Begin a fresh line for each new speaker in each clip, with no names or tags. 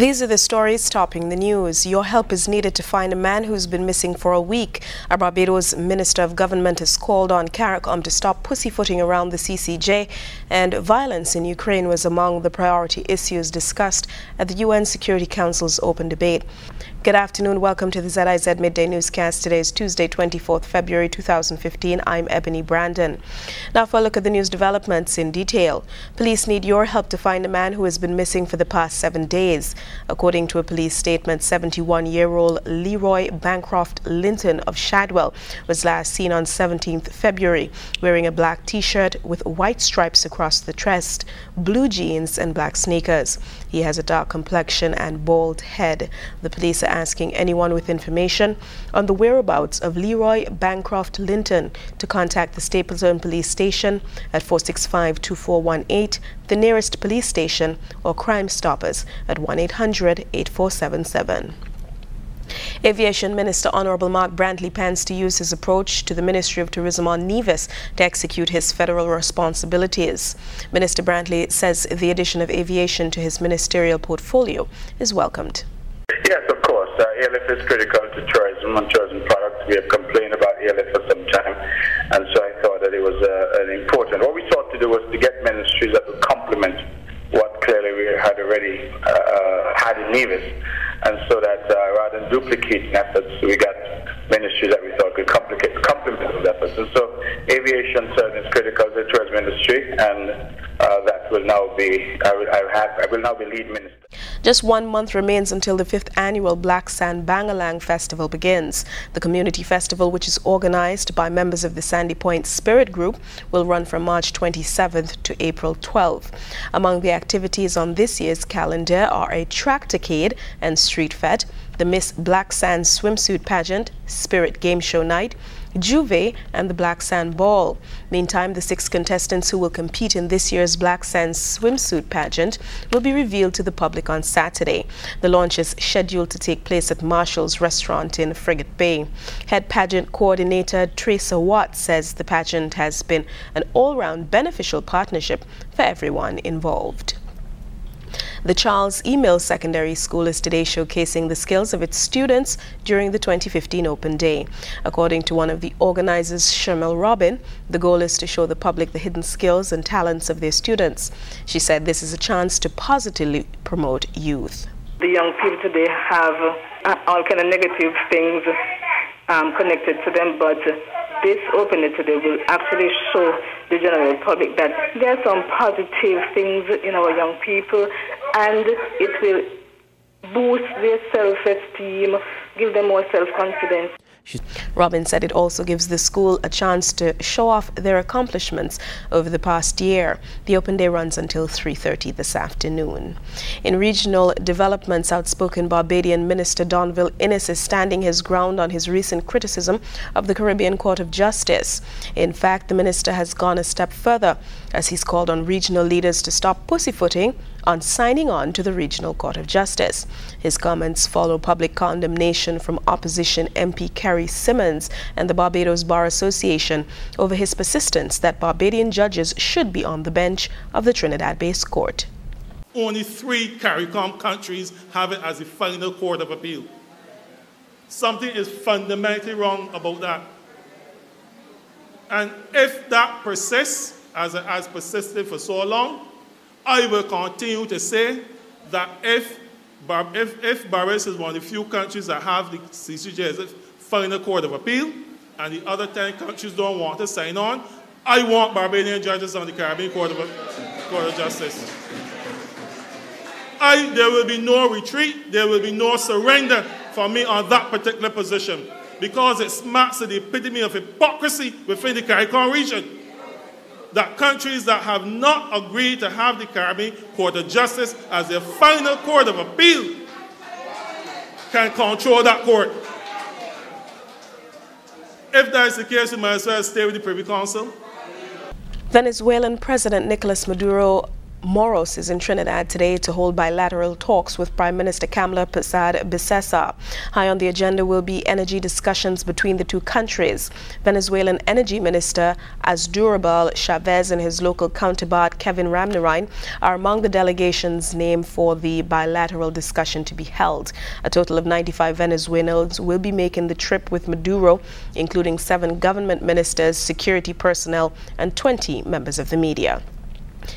These are the stories topping the news. Your help is needed to find a man who's been missing for a week. A Barbados Minister of Government has called on CARICOM to stop pussyfooting around the CCJ, and violence in Ukraine was among the priority issues discussed at the UN Security Council's open debate. Good afternoon. Welcome to the ZIZ Midday Newscast. Today is Tuesday, 24th February 2015. I'm Ebony Brandon. Now for a look at the news developments in detail. Police need your help to find a man who has been missing for the past 7 days. According to a police statement, 71-year-old Leroy Bancroft Linton of Shadwell was last seen on 17th February wearing a black t-shirt with white stripes across the chest, blue jeans and black sneakers. He has a dark complexion and bald head. The police are asking anyone with information on the whereabouts of Leroy Bancroft Linton to contact the Stapleton Police Station at 465-2418, the nearest police station, or Crime Stoppers at 1-800-8477. Aviation Minister Honorable Mark Brantley plans to use his approach to the Ministry of Tourism on Nevis to execute his federal responsibilities. Minister Brantley says the addition of aviation to his ministerial portfolio is welcomed.
Yes, of course. Airlift is critical to tourism and tourism products. We have complained about airlift for some time, and so I thought that it was important. What we sought to do was to get ministries that would complement what clearly we had already had in Nevis, and so that rather than duplicating efforts, we got ministries that we thought could complement those efforts. And so aviation certainly is critical to the tourism industry, and that will now be, I will now be lead minister.
Just 1 month remains until the 5th annual Black Sand Bangalang Festival begins. The community festival, which is organized by members of the Sandy Point Spirit Group, will run from March 27th to April 12th. Among the activities on this year's calendar are a tractorcade and street fete, the Miss Black Sand Swimsuit Pageant, Spirit Game Show Night, Juve, and the Black Sand Ball. Meantime, the 6 contestants who will compete in this year's Black Sand Swimsuit Pageant will be revealed to the public on Saturday. The launch is scheduled to take place at Marshall's Restaurant in Frigate Bay. Head pageant coordinator Teresa Watt says the pageant has been an all-round beneficial partnership for everyone involved. The Charles E. Mills Secondary School is today showcasing the skills of its students during the 2015 Open Day. According to one of the organizers, Shermel Robin, the goal is to show the public the hidden skills and talents of their students. She said this is a chance to positively promote youth.
The young people today have all kind of negative things connected to them, but this Open Day today will actually show the general public that there are some positive things in our young people, and it will boost their self-esteem, give them more self-confidence.
Robin said it also gives the school a chance to show off their accomplishments over the past year. The Open Day runs until 3:30 this afternoon. In regional developments, outspoken Barbadian Minister Donville Innes is standing his ground on his recent criticism of the Caribbean Court of Justice. In fact, the minister has gone a step further as he's called on regional leaders to stop pussyfooting on signing on to the Regional Court of Justice. His comments follow public condemnation from opposition MP Kerry Simmons and the Barbados Bar Association over his persistence that Barbadian judges should be on the bench of the Trinidad-based court.
Only 3 CARICOM countries have it as the final court of appeal. Something is fundamentally wrong about that. And if that persists, as it has persisted for so long, I will continue to say that if Barbados is one of the few countries that have the CCJ as a final court of appeal, and the other 10 countries don't want to sign on, I want Barbadian judges on the Caribbean Court of Justice. There will be no retreat, there will be no surrender for me on that particular position, because it smacks of the epitome of hypocrisy within the CARICOM region. That countries that have not agreed to have the Caribbean Court of Justice as their final court of appeal can control that court. If that is the case, we might as well stay with the Privy Council.
Venezuelan President Nicolas Maduro Moros is in Trinidad today to hold bilateral talks with Prime Minister Kamla Bissesa. High on the agenda will be energy discussions between the two countries. Venezuelan Energy Minister Asdrubal Chavez and his local counterpart Kevin Ramnarine are among the delegations named for the bilateral discussion to be held. A total of 95 Venezuelans will be making the trip with Maduro, including 7 government ministers, security personnel, and 20 members of the media.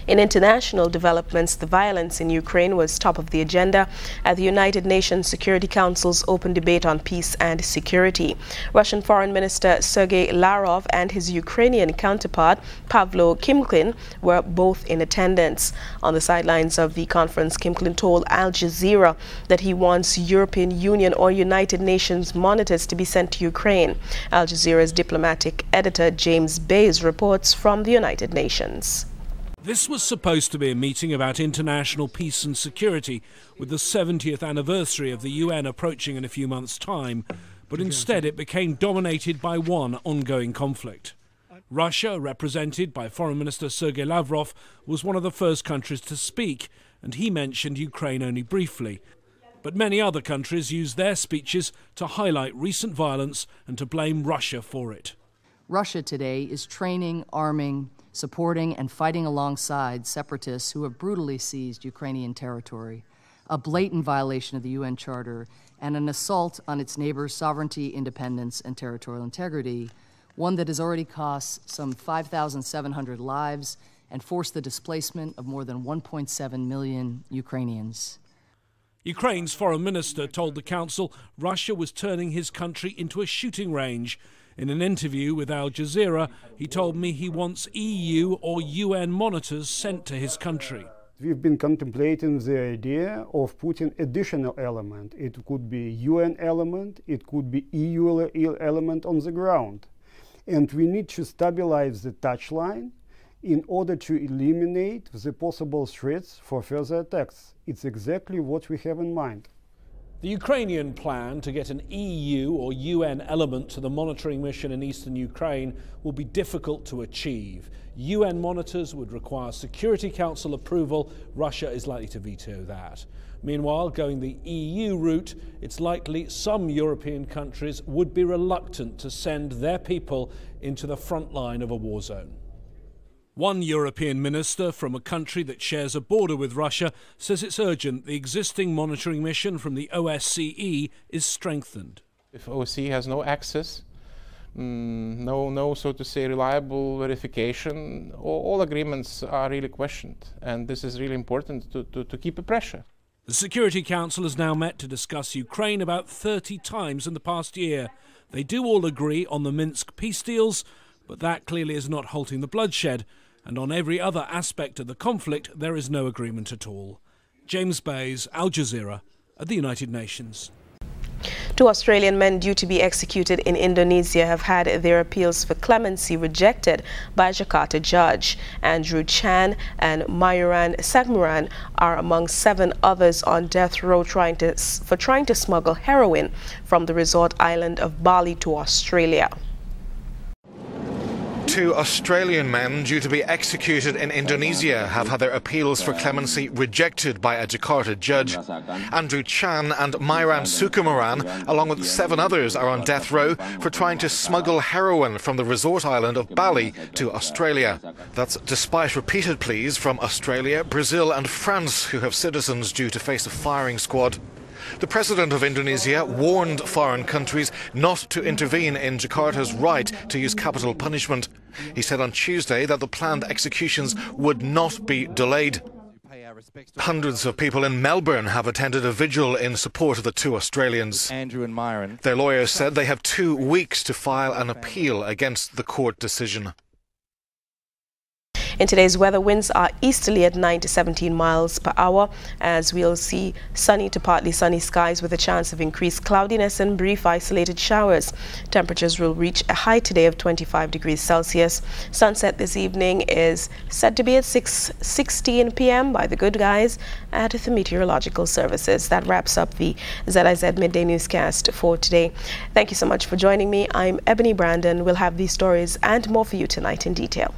In international developments, the violence in Ukraine was top of the agenda at the United Nations Security Council's open debate on peace and security. Russian Foreign Minister Sergei Lavrov and his Ukrainian counterpart Pavlo Kimklin were both in attendance. On the sidelines of the conference, Kimklin told Al Jazeera that he wants European Union or United Nations monitors to be sent to Ukraine. Al Jazeera's diplomatic editor James Bays reports from the United Nations.
This was supposed to be a meeting about international peace and security, with the 70th anniversary of the UN approaching in a few months' time, but instead it became dominated by one ongoing conflict. Russia, represented by Foreign Minister Sergei Lavrov, was one of the first countries to speak, and he mentioned Ukraine only briefly. But many other countries used their speeches to highlight recent violence and to blame Russia for it.
Russia today is training, arming, supporting and fighting alongside separatists who have brutally seized Ukrainian territory, a blatant violation of the UN Charter and an assault on its neighbors' sovereignty, independence, and territorial integrity, one that has already cost some 5,700 lives and forced the displacement of more than 1.7 million Ukrainians.
Ukraine's foreign minister told the council Russia was turning his country into a shooting range. In an interview with Al Jazeera, he told me he wants EU or UN monitors sent to his country.
We've been contemplating the idea of putting additional element. It could be UN element, it could be EU element on the ground. And we need to stabilize the touchline in order to eliminate the possible threats for further attacks. It's exactly what we have in mind.
The Ukrainian plan to get an EU or UN element to the monitoring mission in eastern Ukraine will be difficult to achieve. UN monitors would require Security Council approval. Russia is likely to veto that. Meanwhile, going the EU route, it's likely some European countries would be reluctant to send their people into the front line of a war zone. One European minister from a country that shares a border with Russia says it's urgent the existing monitoring mission from the OSCE is strengthened.
If OSCE has no access, no so to say reliable verification, all agreements are really questioned, and this is really important to keep the pressure.
The Security Council has now met to discuss Ukraine about 30 times in the past year. They do all agree on the Minsk peace deals, but that clearly is not halting the bloodshed. And on every other aspect of the conflict, there is no agreement at all. James Bays, Al Jazeera, at the United Nations.
2 Australian men due to be executed in Indonesia have had their appeals for clemency rejected by a Jakarta judge. Andrew Chan and Myuran Sagmuran are among 7 others on death row for trying to smuggle heroin from the resort island of Bali to Australia.
2 Australian men due to be executed in Indonesia have had their appeals for clemency rejected by a Jakarta judge. Andrew Chan and Myuran Sukumaran, along with 7 others, are on death row for trying to smuggle heroin from the resort island of Bali to Australia. That's despite repeated pleas from Australia, Brazil and France, who have citizens due to face a firing squad. The president of Indonesia warned foreign countries not to intervene in Jakarta's right to use capital punishment. He said on Tuesday that the planned executions would not be delayed. Hundreds of people in Melbourne have attended a vigil in support of the 2 Australians.
Andrew and Myron.
Their lawyers said they have 2 weeks to file an appeal against the court decision.
In today's weather, winds are easterly at 9 to 17 miles per hour, as we'll see sunny to partly sunny skies with a chance of increased cloudiness and brief isolated showers. Temperatures will reach a high today of 25 degrees Celsius. Sunset this evening is said to be at 6:16 p.m. by the good guys at the Meteorological Services. That wraps up the ZIZ Midday Newscast for today. Thank you so much for joining me. I'm Ebony Brandon. We'll have these stories and more for you tonight in detail.